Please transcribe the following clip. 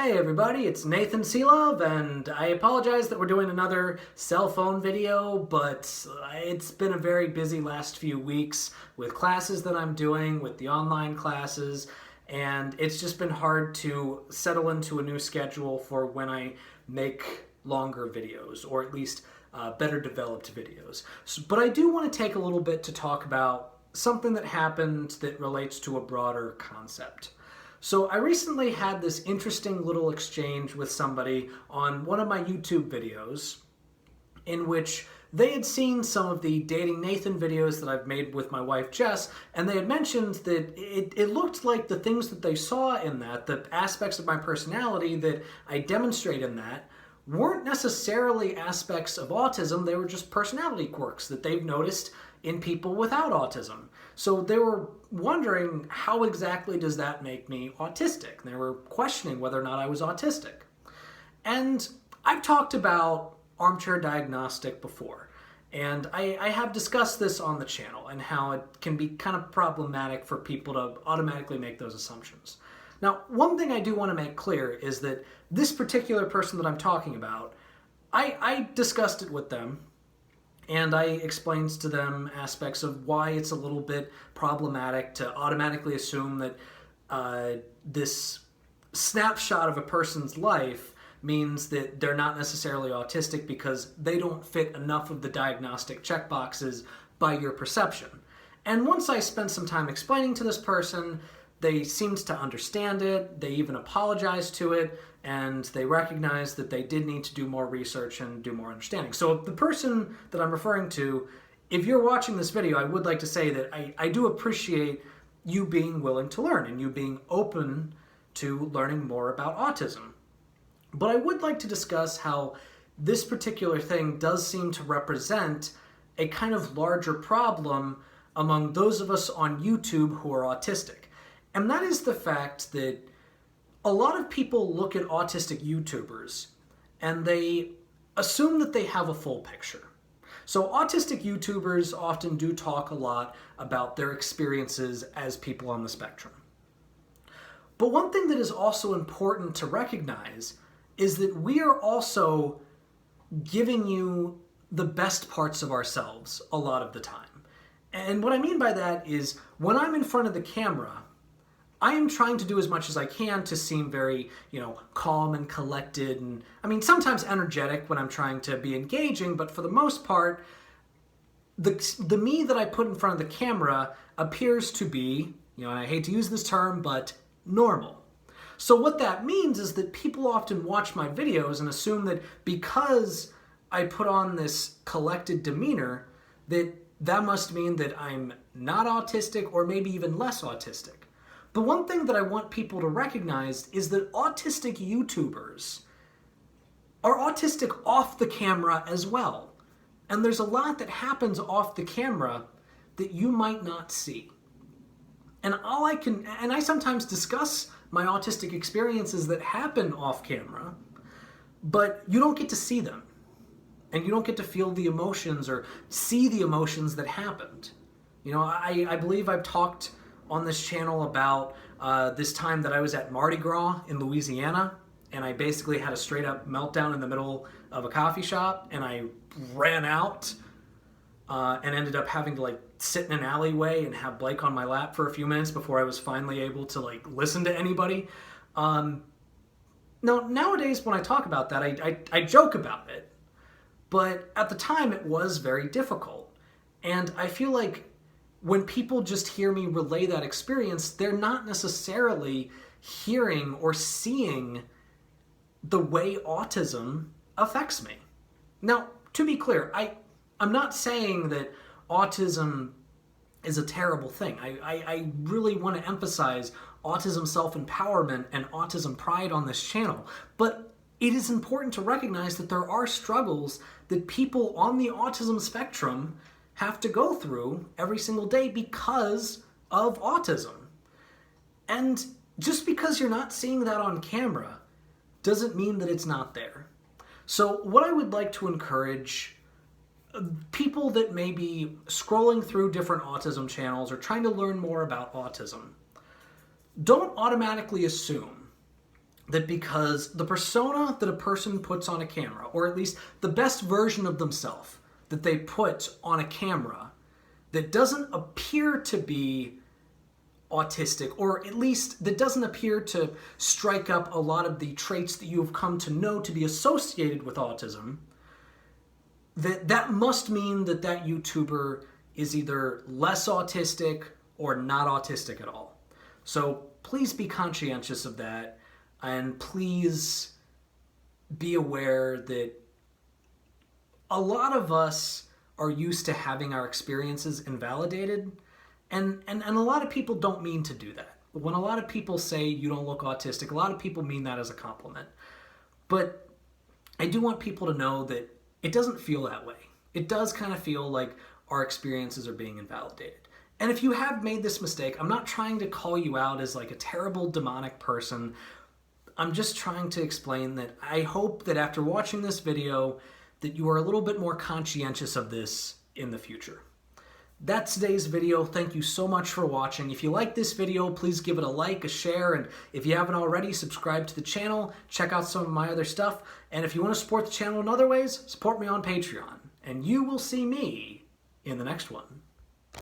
Hey everybody, it's Nathan Selove, and I apologize that we're doing another cell phone video, but it's been a very busy last few weeks with classes that I'm doing, with the online classes, and it's just been hard to settle into a new schedule for when I make longer videos, or at least better developed videos. But I do want to take a little bit to talk about something that happened that relates to a broader concept. So I recently had this interesting little exchange with somebody on one of my YouTube videos in which they had seen some of the Dating Nathan videos that I've made with my wife Jess, and they had mentioned that it looked like the things that they saw in that, the aspects of my personality that I demonstrate in that, weren't necessarily aspects of autism. They were just personality quirks that they've noticed in people without autism. So they were wondering, how exactly does that make me autistic? They were questioning whether or not I was autistic. And I've talked about armchair diagnostic before, and I have discussed this on the channel and how it can be kind of problematic for people to automatically make those assumptions. Now, one thing I do want to make clear is that this particular person that I'm talking about, I discussed it with them, and I explained to them aspects of why it's a little bit problematic to automatically assume that this snapshot of a person's life means that they're not necessarily autistic because they don't fit enough of the diagnostic checkboxes by your perception. And once I spent some time explaining to this person, they seemed to understand it, they even apologized to it, and they recognized that they did need to do more research and do more understanding. So the person that I'm referring to, if you're watching this video, I would like to say that I do appreciate you being willing to learn and you being open to learning more about autism. But I would like to discuss how this particular thing does seem to represent a kind of larger problem among those of us on YouTube who are autistic. And that is the fact that a lot of people look at autistic YouTubers and they assume that they have a full picture. So autistic YouTubers often do talk a lot about their experiences as people on the spectrum. But one thing that is also important to recognize is that we are also giving you the best parts of ourselves a lot of the time. And what I mean by that is when I'm in front of the camera, I am trying to do as much as I can to seem very, calm and collected, and sometimes energetic when I'm trying to be engaging, but for the most part, the me that I put in front of the camera appears to be, and I hate to use this term, but normal. So what that means is that people often watch my videos and assume that because I put on this collected demeanor, that must mean that I'm not autistic or maybe even less autistic. But one thing that I want people to recognize is that autistic YouTubers are autistic off the camera as well. And there's a lot that happens off the camera that you might not see. And I sometimes discuss my autistic experiences that happen off camera, but you don't get to see them. And you don't get to feel the emotions or see the emotions that happened. I believe I've talked on this channel about this time that I was at Mardi Gras in Louisiana, and I basically had a straight up meltdown in the middle of a coffee shop, and I ran out and ended up having to sit in an alleyway and have Blake on my lap for a few minutes before I was finally able to listen to anybody. Now nowadays when I talk about that, I joke about it, but at the time it was very difficult, and I feel like when people just hear me relay that experience, they're not necessarily hearing or seeing the way autism affects me. Now, to be clear, I'm not saying that autism is a terrible thing. I really want to emphasize autism self-empowerment and autism pride on this channel. But it is important to recognize that there are struggles that people on the autism spectrum have to go through every single day because of autism. And just because you're not seeing that on camera doesn't mean that it's not there. So what I would like to encourage people that may be scrolling through different autism channels or trying to learn more about autism, don't automatically assume that because the persona that a person puts on a camera, or at least the best version of themselves that they put on a camera that doesn't appear to be autistic, or at least that doesn't appear to strike up a lot of the traits that you have come to know to be associated with autism, that must mean that that YouTuber is either less autistic or not autistic at all. So please be conscientious of that, and please be aware that a lot of us are used to having our experiences invalidated, and a lot of people don't mean to do that. When a lot of people say you don't look autistic, a lot of people mean that as a compliment. But I do want people to know that it doesn't feel that way. It does kind of feel like our experiences are being invalidated. And if you have made this mistake, I'm not trying to call you out as like a terrible demonic person. I'm just trying to explain that I hope that after watching this video that you are a little bit more conscientious of this in the future. That's today's video. Thank you so much for watching. If you like this video, please give it a like, a share, and if you haven't already, subscribe to the channel, check out some of my other stuff, and if you want to support the channel in other ways, support me on Patreon, and you will see me in the next one.